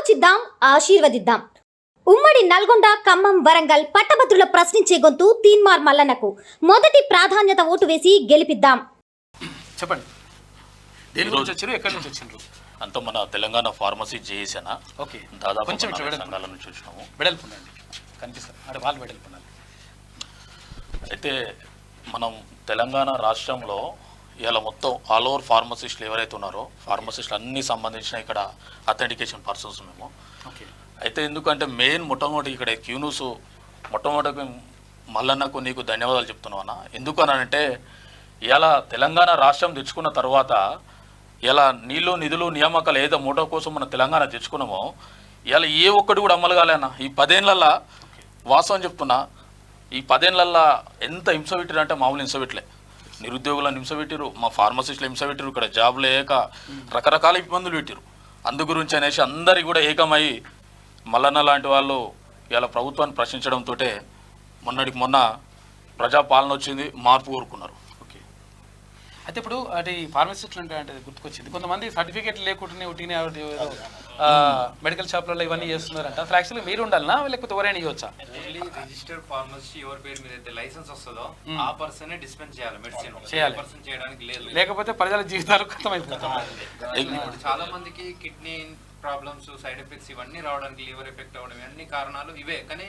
ఆలోచిద్దాం, ఆశీర్వదిద్దాం. ఉమ్మడి నల్గొండ, ఖమ్మం, వరంగల్ పట్టభద్రుల ప్రశ్నించే గొంతు తీన్మార్ మల్లన్నకు మొదటి ప్రాధాన్యత ఓటు వేసి గెలిపిద్దాం. చెప్పండి, దేని నుంచి వచ్చారు, ఎక్కడి నుంచి వచ్చిండ్రు? అంతా మన తెలంగాణ ఫార్మసీ జేఏసీనా. ఓకే, దాదాపు కొంచెం సంఘాల నుంచి వచ్చినాము. వెడల్పుండండి, కనిపిస్తారు అంటే వాళ్ళు వెడల్పున్నారు. అయితే మనం తెలంగాణ రాష్ట్రంలో ఇలా మొత్తం ఆల్ ఓవర్ ఫార్మసిస్టులు ఎవరైతే ఉన్నారో ఫార్మసిస్టులు అన్నీ సంబంధించిన ఇక్కడ అథెంటికేషన్ పర్సన్స్ మేము. ఓకే, అయితే ఎందుకంటే మెయిన్ మొట్టమొదటి ఇక్కడ క్యూనూస్ మొట్టమొదటి మల్లన్నకు నీకు ధన్యవాదాలు చెప్తున్నావు అన్న. ఎందుకనంటే ఇలా తెలంగాణ రాష్ట్రం తెచ్చుకున్న తర్వాత ఇలా నీళ్ళు నిధులు నియామకాలు ఏదో మూటో కోసం మన తెలంగాణ తెచ్చుకున్నామో ఇలా ఏ ఒక్కటి కూడా అమలు కాలేనా ఈ 10 ఏళ్ళల్లో. వాస్తవం చెప్తున్నా, ఈ 10 ఏళ్ళల్లో ఎంత హింస పెట్టారు అంటే మామూలు హింస పెట్టలే. నిరుద్యోగులను హింస పెట్టారు, మా ఫార్మసిస్టులు హింస పెట్టారు, ఇక్కడ జాబులు లేక రకరకాల ఇబ్బందులు పెట్టారు. అందు గురించి అనేసి అందరికీ కూడా ఏకమై మల్లన్న లాంటి వాళ్ళు ఇలా ప్రభుత్వాన్ని ప్రశ్నించడంతో మొన్నటికి మొన్న ప్రజాపాలన వచ్చింది, మార్పు కోరుకున్నారు. ఓకే. అయితే ఇప్పుడు అది ఫార్మసిస్టులు అంటే గుర్తుకొచ్చింది, కొంతమంది సర్టిఫికేట్ లేకుండానే ఉట్టినే మెడికల్ షాప్లలో ఇవన్నీ చేస్తున్నారంట. అసలు యాక్చువల్గా మీరు ఉండాలనా లేకపోతే ఎవరైనా ఇవ్వచ్చా? రిజిస్టర్ ఫార్మసీ ఎవరి పేరు మీద అయితే లైసెన్స్ వస్తుందో ఆ పర్సన్ డిస్పెన్స్ చేయాలి మెడిసిన్. చేయాలి, పర్సన్ చేయడానికి లేదు, లేకపోతే ప్రజల జీవితాలు కష్టమైపోతాయి. ఇప్పుడు చాలా మందికి కిడ్నీ ప్రాబ్లమ్స్, సైడ్ ఎఫెక్ట్స్ ఇవన్నీ రావడానికి, లివర్ ఎఫెక్ట్ అవ్వడం ఇవన్నీ కారణాలు ఇవే. కానీ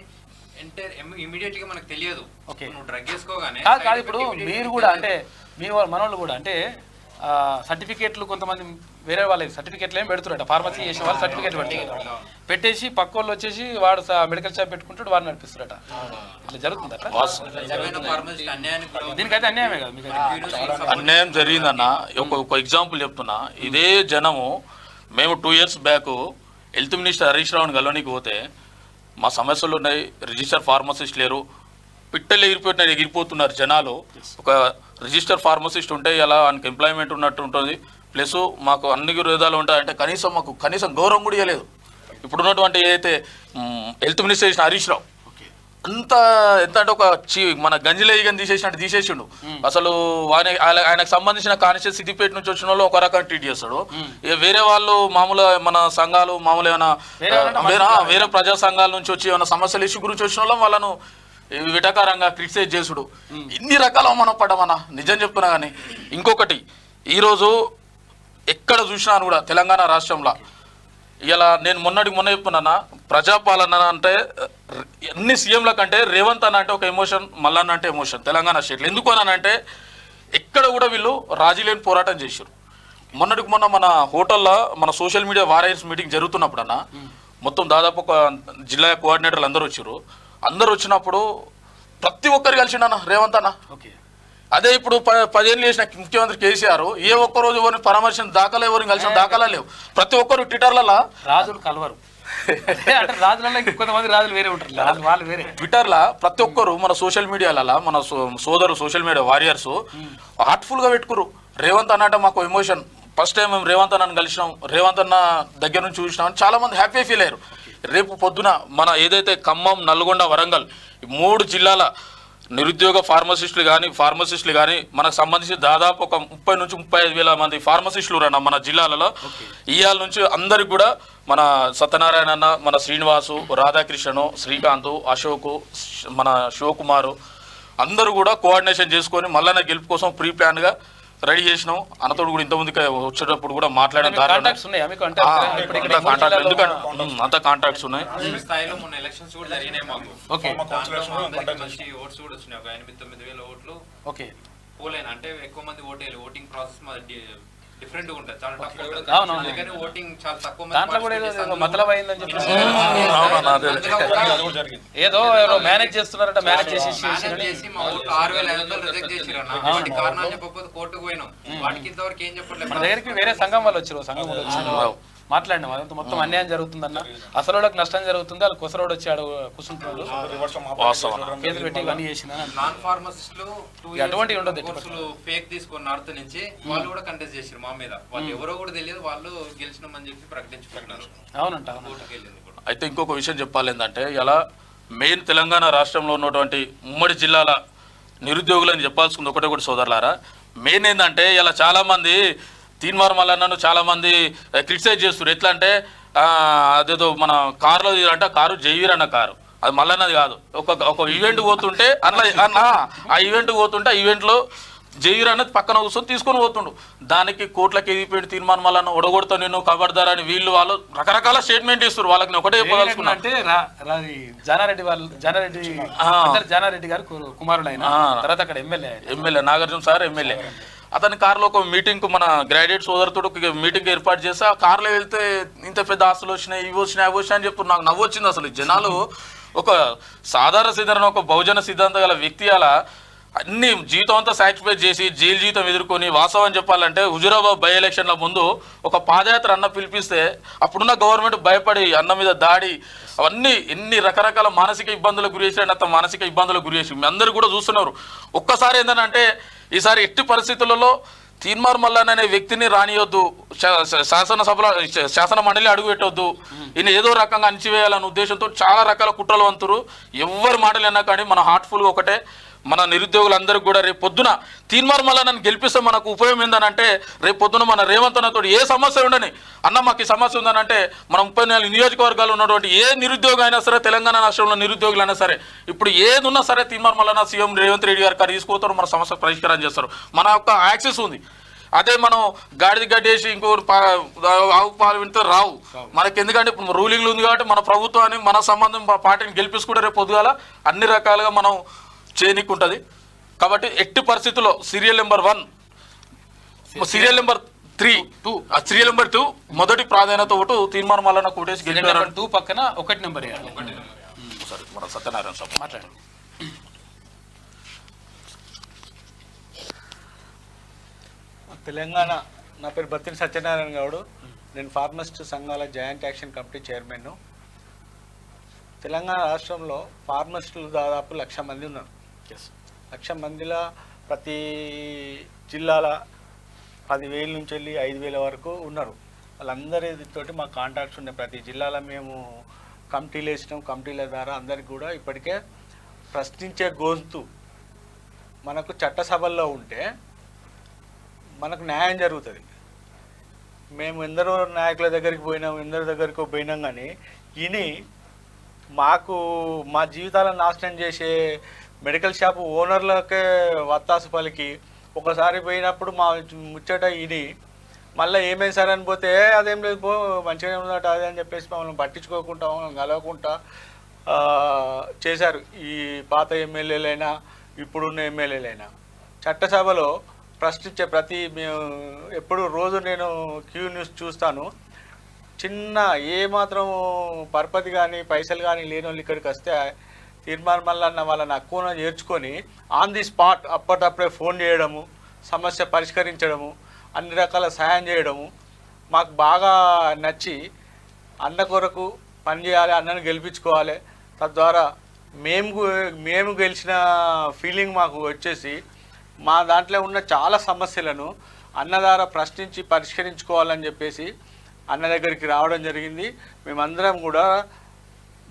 ఇమీడియట్ గా మనకు తెలియదు. నువ్వు డ్రగ్ వేసుకోగానే కాదు. ఇప్పుడు మీరు కూడా అంటే మీ మనోళ్ళు కూడా అంటే సర్టిఫికేట్లు కొంతమంది వేరే వాళ్ళకి సర్టిఫికేట్లు ఏం పెడుతున్నారట. ఫార్మసీ చేసే వాళ్ళు సర్టిఫికేట్ పెట్టేసి పక్క వాళ్ళు వచ్చేసి వాడు మెడికల్ షాప్ పెట్టుకుంటాడు, వాడు నడిపిస్తారట. ఇట్లా జరుగుతుంది అట్లా. దీనికైతే అన్యాయమే కదా మీకు? అన్యాయం జరిగిందన్న. ఒక ఎగ్జాంపుల్ చెప్తున్నా. ఇదే జనము మేము 2 years back health minister Harish రావుని గెలవనికి పోతే మా సమస్యలు ఉన్నాయి, రిజిస్టర్ ఫార్మసిస్ట్ లేరు, పిట్టలు ఎగిరిపోతున్నారు జనాలు. ఒక రిజిస్టర్ ఫార్మసిస్ట్ ఉంటే ఇలా ఆయనకు ఎంప్లాయ్మెంట్ ఉన్నట్టు ఉంటుంది, ప్లస్ మాకు అన్ని విధాలు ఉంటాయంటే కనీసం గౌరవం కూడా ఇవ్వలేదు. ఇప్పుడున్నటువంటి ఏదైతే హెల్త్ మినిస్టర్ చేసిన హరీష్ రావు ఎంత అంటే ఒక మన గంజిలేయని తీసేసిండు. అసలు ఆయనకు సంబంధించిన కాన్షియస్ సిద్దిపేట నుంచి వచ్చిన వాళ్ళు ఒక రకంగా ట్రీట్ చేస్తాడు. వేరే వాళ్ళు మామూలు మన సంఘాలు మామూలు ఏమైనా వేరే ప్రజా సంఘాల నుంచి వచ్చి ఏమైనా సమస్యల ఇష్యూ గురించి వచ్చిన వాళ్ళం వాళ్ళను విటకారంగా క్రిటిసైజ్ చేసుడు, ఇన్ని రకాల మనం పడ్డామన్నా. నిజం చెప్తున్నా. కానీ ఇంకొకటి, ఈరోజు ఎక్కడ చూసినా కూడా తెలంగాణ రాష్ట్రంలో ఇలా నేను మొన్న చెప్తున్నా, ప్రజాపాలన అంటే అన్ని సీఎంల కంటే రేవంత్ అన్న అంటే ఒక ఎమోషన్, మల్లన్న అంటే ఎమోషన్ తెలంగాణ స్టేట్లో. ఎందుకు అనంటే ఎక్కడ కూడా వీళ్ళు రాజీ లేని పోరాటం చేశారు. మొన్న మన హోటల్లో మన సోషల్ మీడియా వారియర్స్ మీటింగ్ జరుగుతున్నప్పుడు అన్న మొత్తం దాదాపు ఒక జిల్లా కోఆర్డినేటర్లు అందరూ వచ్చారు. అందరు వచ్చినప్పుడు ప్రతి ఒక్కరు కలిసిండన్న రేవంత్ అన్న. అదే ఇప్పుడు 10 ఏళ్ళు చేసిన ముఖ్యమంత్రి కేసీఆర్ ఏ ఒక్కరోజు ఎవరిని పరామర్శించిన దాఖలా, ఎవరిని కలిసిన దాఖలా లేవు. ప్రతి ఒక్కరు ట్విట్టర్లలో రాజులు కలవరు అంటే రాజులలో కొంతమంది రాజులు వేరే ఉంటారు, వాళ్ళు వేరే. ట్విట్టర్లో ప్రతి ఒక్కరు మన సోషల్ మీడియాలలో మన సోదరు సోషల్ మీడియా వారియర్స్ హార్ట్ఫుల్గా పెట్టుకురు. రేవంత్ అన్న అంటే మాకు ఎమోషన్. ఫస్ట్ టైం మేము రేవంత్ అన్నను కలిసినాం, రేవంత్ అన్న దగ్గర నుంచి చూసినాం, చాలా మంది హ్యాపీ ఫీల్ అయ్యారు. రేపు పొద్దున మన ఏదైతే ఖమ్మం, నల్గొండ, వరంగల్ ఈ 3 జిల్లాల నిరుద్యోగ ఫార్మసిస్టులు కానీ మనకు సంబంధించి దాదాపు ఒక 30 నుంచి 35 వేల మంది ఫార్మసిస్టులు ఉన్నారు మన జిల్లాలలో. ఇవాళ నుంచి అందరికి కూడా మన సత్యనారాయణ అన్న, మన శ్రీనివాసు, రాధాకృష్ణను, శ్రీకాంత్, అశోక్, మన శివకుమారు అందరూ కూడా కోఆర్డినేషన్ చేసుకొని మల్లన్న గెలుపు కోసం ప్రీ ప్లాన్గా రెడీ చేసినాం. అన్నతోడు కూడా ఇంతమందికి వచ్చేటప్పుడు కూడా మాట్లాడడం అంత కాంటాక్ట్స్ ఉన్నాయి. స్థాయిలో మొన్న ఎలక్షన్స్ కూడా జరిగినాయి మాకు. మంచి ఓట్స్ కూడా వచ్చినాయి, ఒక 89,000 ఓట్లు. ఓకే, పోలేను అంటే ఎక్కువ మంది ఓటేయాలి. ఓటింగ్ ప్రాసెస్ డిఫరెంట్ గా ఉంటుంది, చాలా టఫ్ ఉంటుంది. అందుకని ఓటింగ్ చాలా తక్కువ ఏదో మేనేజ్ చేస్తున్నారంట, మేనేజ్ చేసి మా ఓట్లు 6,500 రిజెక్ట్ చేసిరన్న. వాటి కారణాలు చెప్పకపోతే కోర్టుకు పోయినాం. వాటికి ఇంతవరకు ఏం చెప్పట్లేదు. మన దగ్గరికి వేరే సంఘం వాళ్ళు వచ్చారు, మాట్లాడినాం. అదంతా మొత్తం అన్యాయం జరుగుతుందన్న, అసలు వాళ్ళకి నష్టం జరుగుతుంది, వాళ్ళు కొసరోడు వచ్చి ఆడు కూర్చుంటున్నాడు, కేసులు పెట్టి ఇవన్నీ చేసిన నాన్ ఫార్మసిస్టులు అటువంటివి ఉండదు. ఫేక్ తీసుకొని నార్త్ నుంచి వాళ్ళు కూడా కంటెస్ట్ చేశారు మా మీద. వాళ్ళు ఎవరో కూడా తెలియదు, వాళ్ళు గెలిచినామని చెప్పి ప్రకటించుకుంటున్నారు. అవునంట. అయితే ఇంకొక విషయం చెప్పాలి ఏంటంటే, ఇలా మెయిన్ తెలంగాణ రాష్ట్రంలో ఉన్నటువంటి ఉమ్మడి జిల్లాల నిరుద్యోగులని చెప్పాల్సింది ఒకటి సోదరులారా. మెయిన్ ఏంటంటే ఇలా చాలామంది తీన్మార్ మల్లన్నను చాలామంది క్రిటిసైజ్ చేస్తారు. ఎట్లా అంటే అదేదో మన కారులో అంటే కారు జైవీర్ అన్న కారు, అది మల్లన్నది కాదు. ఒక ఈవెంట్ పోతుంటే అన్న ఆ ఈవెంట్ పోతుంటే ఆ ఈవెంట్లో జైవీర్ అన్నది పక్కన కూర్చొని తీసుకొని పోతుండు. దానికి కోట్లకి ఎదిగిపోయి తీర్మానం మళ్ళీ ఒడగొడతా నేను కబడ్దార్ అని వాళ్ళు రకరకాల స్టేట్మెంట్ ఇస్తారు. వాళ్ళకి నేను ఒకటే చెప్పదలుచుకున్నా అంటే జానారెడ్డి గారు కుమారుడు అయిన తర్వాత అక్కడ ఎమ్మెల్యే నాగార్జున సార్ ఎమ్మెల్యే. అతని కారులో ఒక మీటింగ్ మన గ్రాడ్యుయేట్ సోదరుతో మీటింగ్ ఏర్పాటు చేసి ఆ కార్లో వెళ్తే ఇంత పెద్ద ఆస్తులు వచ్చినాయి, ఇవి వచ్చినాయి, అవి వచ్చినాయి అని చెప్పి నాకు నవ్వు వచ్చింది. అసలు జనాలు ఒక సాధారణ ఒక బహుజన సిద్ధాంతం గల వ్యక్తి అలా అన్ని జీవితం అంతా సాక్రిఫైస్ చేసి జైలు జీవితం ఎదుర్కొని, వాస్తవం చెప్పాలంటే హుజూరాబాద్ బై ఎలక్షన్ల ముందు ఒక పాదయాత్ర అన్న పిలిపిస్తే అప్పుడున్న గవర్నమెంట్ భయపడి అన్న మీద దాడి అవన్నీ ఎన్ని రకరకాల మానసిక ఇబ్బందులకు గురి చేసి అంత మానసిక ఇబ్బందులకు గురి చేసి మీ అందరూ కూడా చూస్తున్నారు. ఒక్కసారి ఏంటంటే ఈసారి ఎట్టి పరిస్థితులలో తీన్మార్ మల్లన్న అనే వ్యక్తిని రానియొద్దు, శాసన మండలి అడుగు పెట్టొద్దు, ఈయన ఏదో రకంగా అణిచివేయాలనే ఉద్దేశంతో చాలా రకాల కుట్రలు వంతురు. ఎవరి మాటలు అన్నా కానీ మన హార్ట్ఫుల్గా ఒకటే, మన నిరుద్యోగులందరికీ కూడా రేపు పొద్దున తీన్మార్ మల్లన్నని గెలిపిస్తే మనకు ఉపయోగం ఏందనంటే రేపు పొద్దున మన రేవంత్ అన్నతో ఏ సమస్య ఉండని అన్న మాకు ఈ సమస్య ఉందనంటే మన 34 నియోజకవర్గాలు ఉన్నటువంటి ఏ నిరుద్యోగం అయినా సరే, తెలంగాణ రాష్ట్రంలో నిరుద్యోగులైనా సరే, ఇప్పుడు ఏది ఉన్నా సరే తీన్మార్ మల్లన్న సీఎం రేవంత్ రెడ్డి గారు తీసుకుపోతారు, మన సమస్య పరిష్కారం చేస్తారు. మన యొక్క యాక్సెస్ ఉంది. అదే మనం గాడిది గడ్డేసి ఇంకొకరు ఆవు పాలు వింటే రావు మనకి. ఎందుకంటే ఇప్పుడు రూలింగ్లు ఉంది కాబట్టి మన ప్రభుత్వాన్ని మన సంబంధం పార్టీని గెలిపించుకుంటే రేపు పొద్దుగాల అన్ని రకాలుగా మనం చేయనికుంటుంది. కాబట్టి ఎట్టి పరిస్థితుల్లో serial number 1, serial number 3, serial number 2 మొదటి ప్రాధాన్యత ఓటు తీర్మానం మల్లన్న కోటేసి గెలిపారు. 2 పక్కన 1 నెంబర్ సరే మన సత్యనారాయణ సార్ మాట్లాడు. తెలంగాణ, నా పేరు బత్తిని సత్యనారాయణ గౌడ్, నేను ఫార్మసిస్ట్ సంఘాల joint action committee chairman. Telangana రాష్ట్రంలో ఫార్మసిస్టులు దాదాపు 1,00,000 మంది ఉన్నారు. 1,00,000 మందిలో ప్రతి జిల్లాల 10,000 నుంచి వెళ్ళి 5,000 వరకు ఉన్నారు. వాళ్ళందరితోటి మా కాంటాక్ట్స్ ఉన్నాయి. ప్రతి జిల్లాలో మేము కమిటీలు వేసినాం. కమిటీల ద్వారా అందరికి కూడా ఇప్పటికే ప్రశ్నించే గొంతు మనకు చట్టసభల్లో ఉంటే మనకు న్యాయం జరుగుతుంది. మేము ఎందరో నాయకుల దగ్గరికి పోయినాం, ఎందరి దగ్గరికి పోయినాం, కానీ ఇని మాకు మా జీవితాలను నాశనం చేసే మెడికల్ షాప్ ఓనర్లకే వత్తాసు పలికి ఒకసారి పోయినప్పుడు మా ముచ్చట ఇని మళ్ళీ ఏమైంది సార్ అని పోతే అదేం లేదు పో మంచిగానే ఉన్నట్టు అదే అని చెప్పేసి మమ్మల్ని పట్టించుకోకుండా మమ్మల్ని కలవకుండా చేశారు. ఈ పాత ఎమ్మెల్యేలైనా ఇప్పుడున్న ఎమ్మెల్యేలైనా చట్టసభలో ప్రశ్నించే మేము ఎప్పుడు రోజు నేను క్యూ న్యూస్ చూస్తాను. చిన్న ఏమాత్రం పరపతి కానీ పైసలు కానీ లేని వాళ్ళు ఇక్కడికి వస్తే తీర్మానం మల్లన్న వాళ్ళని అక్కున చేర్చుకొని ఆన్ ది స్పాట్ అప్పటప్పుడే ఫోన్ చేయడము, సమస్య పరిష్కరించడము, అన్ని రకాల సహాయం చేయడము మాకు బాగా నచ్చి అన్న కొరకు పనిచేయాలి, అన్నను గెలిపించుకోవాలి, తద్వారా మేము గెలిచిన ఫీలింగ్ మాకు వచ్చేసి మా దాంట్లో ఉన్న చాలా సమస్యలను అన్న ద్వారా ప్రశ్నించి పరిష్కరించుకోవాలని చెప్పేసి అన్న దగ్గరికి రావడం జరిగింది. మేమందరం కూడా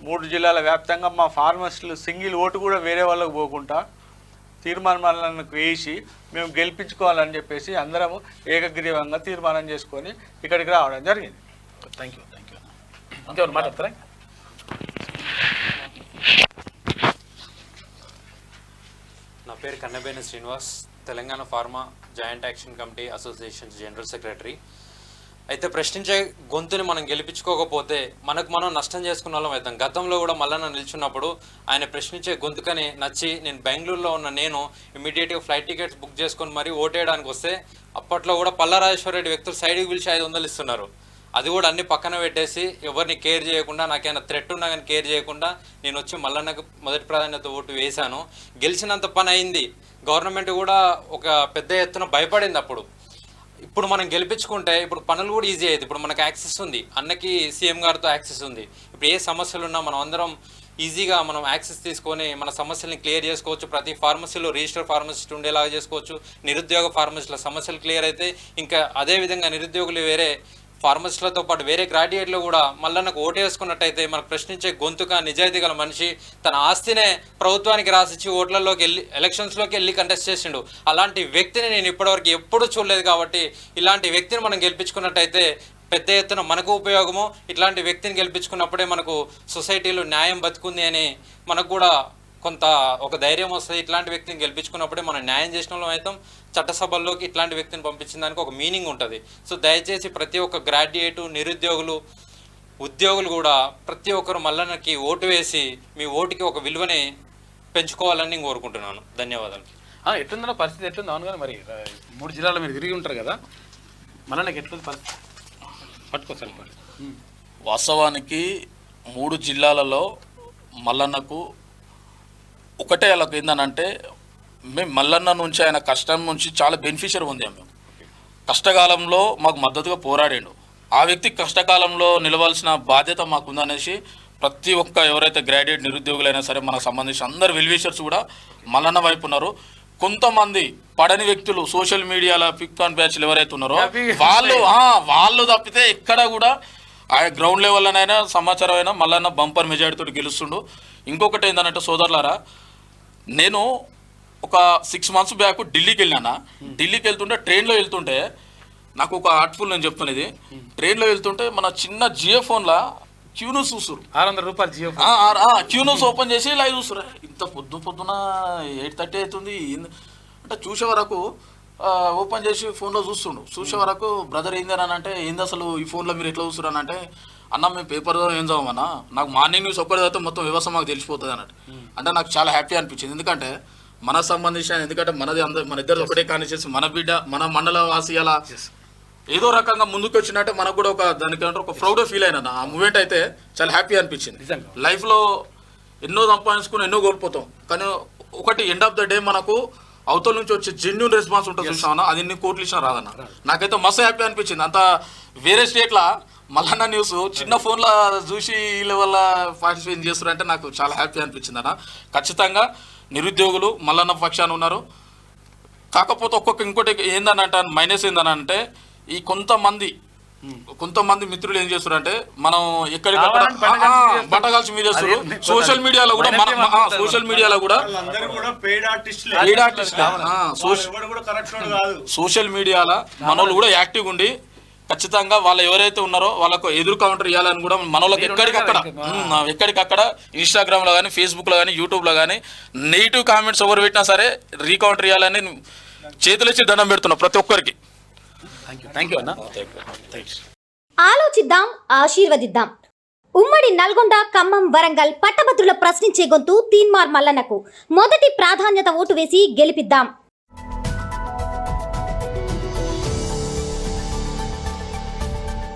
3 జిల్లాల వ్యాప్తంగా మా ఫార్మసిస్టులు సింగిల్ ఓటు కూడా వేరే వాళ్ళకు పోకుండా తీర్మానాలను వేసి మేము గెలిపించుకోవాలని చెప్పేసి అందరము ఏకగ్రీవంగా తీర్మానం చేసుకొని ఇక్కడికి రావడం జరిగింది. Thank you. ఇంకెవరు మాట్లాడతారా? నా పేరు Kannabeni Srinivas, Telangana pharma joint action committee association general secretary. అయితే ప్రశ్నించే గొంతుని మనం గెలిపించుకోకపోతే మనకు మనం నష్టం చేసుకున్న వాళ్ళం అవుతాం. గతంలో కూడా మల్లన్న నిల్చున్నప్పుడు ఆయన ప్రశ్నించే గొంతుకని నచ్చి నేను బెంగళూరులో ఉన్న నేను ఇమీడియట్గా ఫ్లైట్ టికెట్స్ బుక్ చేసుకొని మరీ ఓటేయడానికి వస్తే అప్పట్లో కూడా పల్లారాజేశ్వర రెడ్డి వ్యక్తులు సైడ్కి పిలిచి 500 ఇస్తున్నారు. అది కూడా అన్ని పక్కన పెట్టేసి ఎవరిని కేర్ చేయకుండా, నాకేమైనా థ్రెట్ ఉన్నా కానీ కేర్ చేయకుండా నేను వచ్చి మల్లన్నకు మొదటి ప్రాధాన్యత ఓటు వేశాను. గెలిచినంత పని అయింది. గవర్నమెంట్ కూడా ఒక పెద్ద ఎత్తున భయపడింది అప్పుడు. ఇప్పుడు మనం గెలిపించుకుంటే ఇప్పుడు పనులు కూడా ఈజీ అయ్యేది. ఇప్పుడు మనకు యాక్సెస్ ఉంది, అన్నకి సీఎం గారితో యాక్సెస్ ఉంది. ఇప్పుడు ఏ సమస్యలు ఉన్నా మనం అందరం ఈజీగా మనం యాక్సెస్ తీసుకొని మన సమస్యల్ని క్లియర్ చేసుకోవచ్చు. ప్రతి ఫార్మసీలో రిజిస్టర్ ఫార్మసిస్ట్ ఉండేలాగా చేసుకోవచ్చు. నిరుద్యోగ ఫార్మసిస్టుల సమస్యలు క్లియర్ అయితే ఇంకా అదేవిధంగా నిరుద్యోగులు వేరే ఫార్మసిస్టులతో పాటు వేరే గ్రాడ్యుయేట్లు కూడా మల్లన్నకు ఓటు వేసుకున్నట్టయితే మనకు ప్రశ్నించే గొంతుగా నిజాయితీ గల మనిషి తన ఆస్తినే ప్రభుత్వానికి రాసిచ్చి ఓట్లలోకి వెళ్ళి ఎలక్షన్స్లోకి వెళ్ళి కంటెస్ట్ చేసిండు. అలాంటి వ్యక్తిని నేను ఇప్పటివరకు ఎప్పుడూ చూడలేదు. కాబట్టి ఇలాంటి వ్యక్తిని మనం గెలిపించుకున్నట్టయితే పెద్ద ఎత్తున మనకు ఉపయోగము, ఇట్లాంటి వ్యక్తిని గెలిపించుకున్నప్పుడే మనకు సొసైటీలో న్యాయం బతుకుంది అని మనకు కూడా కొంత ఒక ధైర్యం వస్తుంది. ఇట్లాంటి వ్యక్తిని గెలిపించుకున్నప్పుడే మనం న్యాయం చేసిన వాళ్ళం అవుతాం. చట్టసభల్లోకి ఇట్లాంటి వ్యక్తిని పంపించిన దానికి ఒక మీనింగ్ ఉంటుంది. సో దయచేసి ప్రతి ఒక్క గ్రాడ్యుయేటు, నిరుద్యోగులు, ఉద్యోగులు కూడా ప్రతి ఒక్కరు మల్లన్నకి ఓటు వేసి మీ ఓటుకి ఒక విలువని పెంచుకోవాలని నేను కోరుకుంటున్నాను. ధన్యవాదాలు. ఎట్లుందో పరిస్థితి ఎట్లుంది? అవును కానీ మరి 3 జిల్లాలో మీరు తిరిగి ఉంటారు కదా, మల్లన్నకి ఎట్లుంది పరిస్థితి? పట్టుకోసారి. వాస్తవానికి 3 జిల్లాలలో మల్లన్నకు ఒకటే అలాగ ఏందనంటే, మేము మల్లన్న నుంచి ఆయన కష్టం నుంచి చాలా బెనిఫిషియర్ పొందాము. మేము కష్టకాలంలో మాకు మద్దతుగా పోరాడాడు. ఆ వ్యక్తి కష్టకాలంలో నిలవాల్సిన బాధ్యత మాకుందనేసి ప్రతి ఒక్క ఎవరైతే గ్రాడ్యుయేట్ నిరుద్యోగులైనా సరే మనకు సంబంధించి అందరు వెల్విషర్స్ కూడా మల్లన్న వైపు ఉన్నారు. కొంతమంది పడని వ్యక్తులు సోషల్ మీడియాలో పిక్ ఆన్ బ్యాచ్లు ఎవరైతే ఉన్నారో వాళ్ళు తప్పితే ఎక్కడ కూడా ఆ గ్రౌండ్ లెవెల్లోనైనా సమాచారం అయినా మల్లన్న బంపర్ మెజారిటీతో గెలుస్తుండు. ఇంకొకటి ఏంటంటే సోదరులారా, నేను ఒక 6 months బ్యాక్ ఢిల్లీకి వెళ్ళినా. ఢిల్లీకి వెళ్తుంటే ట్రైన్లో వెళ్తుంటే నాకు ఒక ఆర్ట్ఫుల్ నేను చెప్తున్నది. ట్రైన్లో వెళ్తుంటే మన చిన్న జియో ఫోన్లో క్యూన్యూస్ చూస్తారు. 600 రూపాయలు జియో క్యూన్యూస్ ఓపెన్ చేసి లైవ్ చూస్తారు. ఇంత పొద్దున 8:30 అవుతుంది అంటే చూసే వరకు ఓపెన్ చేసి ఫోన్లో చూసే వరకు బ్రదర్ ఏందని అంటే, ఏంది అసలు ఈ ఫోన్లో మీరు ఎట్లా చూస్తారు అంటే, అన్న మేము పేపర్ ఏం చదవమన్నా, నాకు మార్నింగ్ న్యూస్ ఒక్కటి చదివితే మొత్తం వ్యవస్థ మాకు తెలిసిపోతుంది అన్నట్టు. అంటే నాకు చాలా హ్యాపీ అనిపించింది. ఎందుకంటే మనకు సంబంధించిన, ఎందుకంటే మన ఇద్దరు ఒకటే కానిచేసి మన బిడ్డ మన మండల వాసి అలా ఏదో రకంగా ముందుకు వచ్చినట్టే మనకు కూడా దానికంటే ఒక ప్రౌడ్ ఫీల్ అయినా. ఆ మూమెంట్ అయితే చాలా హ్యాపీ అనిపించింది. లైఫ్లో ఎన్నో సంపాదించుకుని ఎన్నో కోల్పోతాం, కానీ ఒకటి ఎండ్ ఆఫ్ ద డే మనకు అవతల నుంచి వచ్చే జెన్యూన్ రెస్పాన్స్ ఉంటుంది చూసామన్నా, అది ఎన్ని కోట్లు ఇచ్చినా రాదన్న. నాకైతే మస్తు హ్యాపీ అనిపించింది. అంత వేరే స్టేట్లా మల్లన్న న్యూస్ చిన్న ఫోన్లో చూసి వీళ్ళ వల్ల పార్టిసిపేట్ చేస్తారంటే నాకు చాలా హ్యాపీ అనిపించింది అన్న. ఖచ్చితంగా నిరుద్యోగులు మల్లన్న పక్షాన ఉన్నారు. కాకపోతే ఇంకోటి ఏందనంటే మైనస్ ఏందనంటే, ఈ కొంతమంది మిత్రులు ఏం చేస్తారంటే, మనం ఎక్కడికక్కడ బట్టగాల్సి మీద చేస్తారు. సోషల్ మీడియాలో కూడా సోషల్ మీడియాలో మనోళ్ళు కూడా యాక్టివ్ ఉండి ఖచ్చితంగా వాళ్ళు ఎవరైతే ఉన్నారో వాళ్ళకు ఎదురు కౌంటర్ ఇవ్వాలని కూడా మనోళ్ళకి ఎక్కడికక్కడ ఇన్స్టాగ్రామ్లో కానీ, ఫేస్బుక్లో కానీ, యూట్యూబ్లో కానీ నెగిటివ్ కామెంట్స్ ఎవరు పెట్టినా సరే రీకౌంటర్ ఇవ్వాలని చేతులెచ్చి దండం పెడుతున్నా ప్రతి ఒక్కరికి. థ్యాంక్ యూ అన్న. ఆలోచిద్దాం, ఆశీర్వదిద్దాం. ఉమ్మడి నల్గొండ, ఖమ్మం, వరంగల్ పట్టభద్రుల ప్రశ్నించే గొంతు తీన్మార్ మల్లన్నకు మొదటి ప్రాధాన్యత ఓటు వేసి గెలిపిద్దాం.